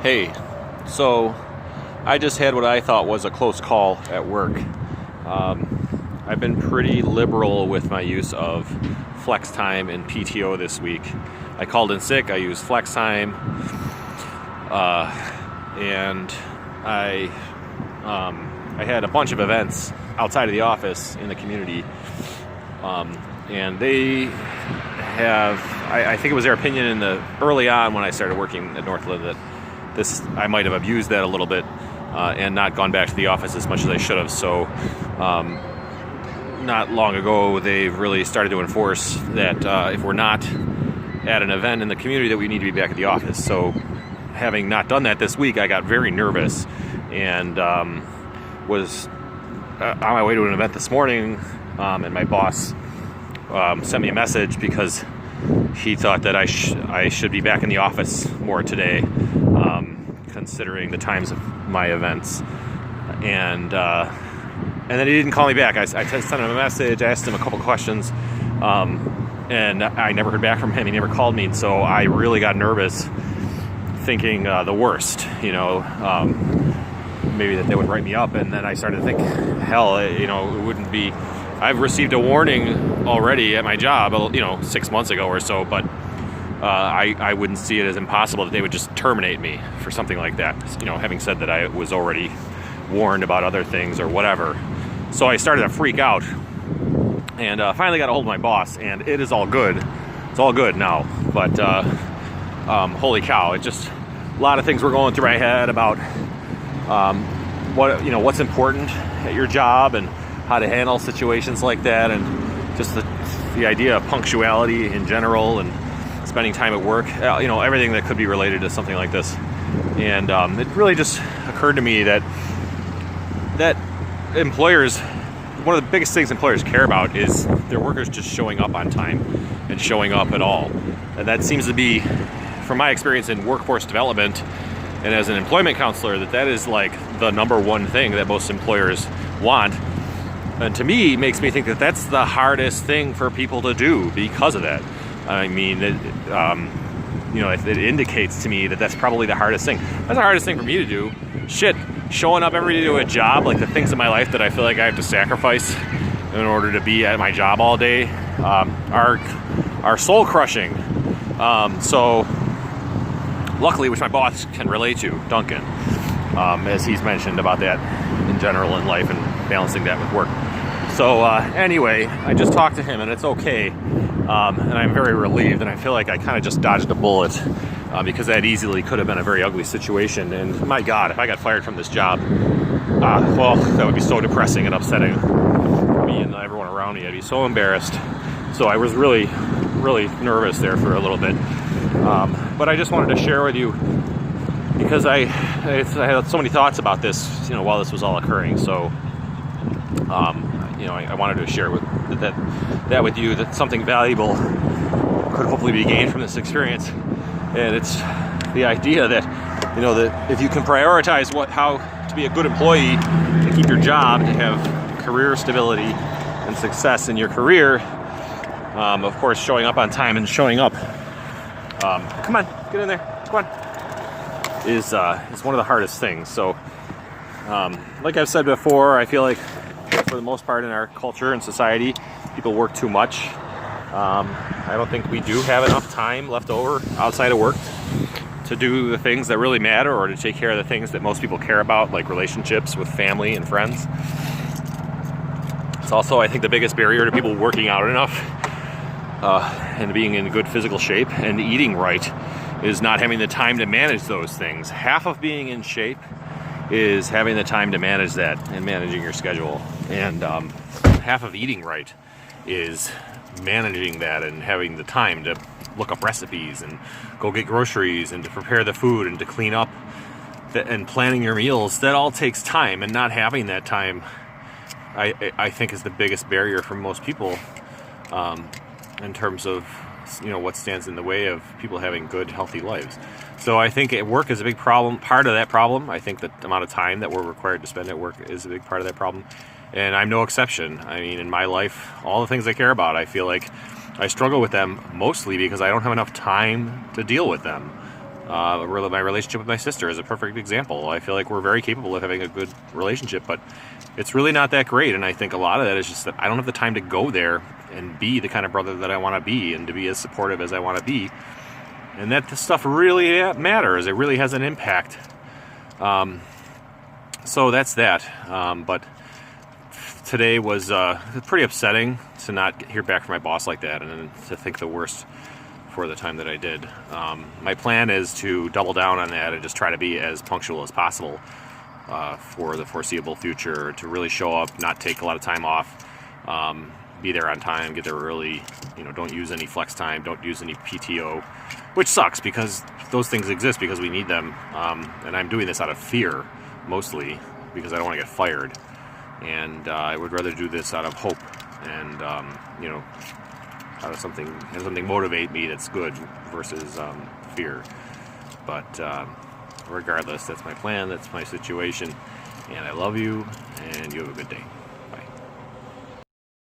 Hey, so I just had what I thought was a close call at work. I've been pretty liberal with my use of flex time and PTO this week. I called in sick, I used flex time, and I had a bunch of events outside of the office in the community, and they have, I think it was their opinion early on when I started working at Northland that I might have abused that a little bit and not gone back to the office as much as I should have. So not long ago, they've really started to enforce that if we're not at an event in the community, that we need to be back at the office. So having not done that this week, I got very nervous and was on my way to an event this morning, and my boss sent me a message because he thought that I should be back in the office more today, considering the times of my events. And then he didn't call me back. I sent him a message, I asked him a couple questions, and I never heard back from him. He never called me, so I really got nervous, thinking the worst, maybe that they would write me up. And then I started to think, hell, it wouldn't be, I've received a warning already at my job, 6 months ago or so, but I wouldn't see it as impossible that they would just terminate me for something like that, having said that I was already warned about other things or whatever. So I started to freak out, and finally got a hold of my boss, and it is all good. It's all good now, but holy cow, it just, a lot of things were going through my head about what's important at your job and how to handle situations like that, and just the idea of punctuality in general and spending time at work, everything that could be related to something like this. And it really just occurred to me that employers, one of the biggest things employers care about is their workers just showing up on time and showing up at all. And that seems to be, from my experience in workforce development and as an employment counselor, that is like the number one thing that most employers want. And to me, makes me think that that's the hardest thing for people to do because of that. I mean, it indicates to me that that's probably the hardest thing. That's the hardest thing for me to do. Shit, showing up every day to a job, like the things in my life that I feel like I have to sacrifice in order to be at my job all day, are soul crushing. So luckily, which my boss can relate to, Duncan, as he's mentioned about that in general in life and balancing that with work. So anyway, I just talked to him, and it's okay, and I'm very relieved, and I feel like I kind of just dodged a bullet, because that easily could have been a very ugly situation. And my God, if I got fired from this job, well, that would be so depressing and upsetting for me and everyone around me. I'd be so embarrassed. So I was really, really nervous there for a little bit, but I just wanted to share with you, because I had so many thoughts about this, while this was all occurring. So I wanted to share that with you, that something valuable could hopefully be gained from this experience. And it's the idea that, that if you can prioritize how to be a good employee, to keep your job, to have career stability and success in your career, of course, showing up on time and showing up, come on, get in there, come on, is one of the hardest things. So, like I've said before, I feel like for the most part in our culture and society, people work too much. I don't think we do have enough time left over outside of work to do the things that really matter, or to take care of the things that most people care about, like relationships with family and friends. It's also, I think, the biggest barrier to people working out enough and being in good physical shape and eating right is not having the time to manage those things. Half of being in shape is having the time to manage that and managing your schedule. And half of eating right is managing that and having the time to look up recipes and go get groceries and to prepare the food and to clean up and planning your meals. That all takes time, and not having that time, I think, is the biggest barrier for most people, in terms of what stands in the way of people having good, healthy lives. So I think work is a big problem, part of that problem. I think that the amount of time that we're required to spend at work is a big part of that problem. And I'm no exception. I mean, in my life, all the things I care about, I feel like I struggle with them mostly because I don't have enough time to deal with them. My relationship with my sister is a perfect example. I feel like we're very capable of having a good relationship, but it's really not that great. And I think a lot of that is just that I don't have the time to go there and be the kind of brother that I want to be and to be as supportive as I want to be. And that this stuff really matters. It really has an impact. So that's that. But today was pretty upsetting to not hear back from my boss like that, and then to think the worst for the time that I did. My plan is to double down on that and just try to be as punctual as possible for the foreseeable future, to really show up, not take a lot of time off, be there on time, get there early, don't use any flex time, don't use any PTO, which sucks because those things exist because we need them, and I'm doing this out of fear, mostly, because I don't want to get fired, and I would rather do this out of hope and, have something motivate me that's good versus fear. But regardless, that's my plan, that's my situation, and I love you, and you have a good day.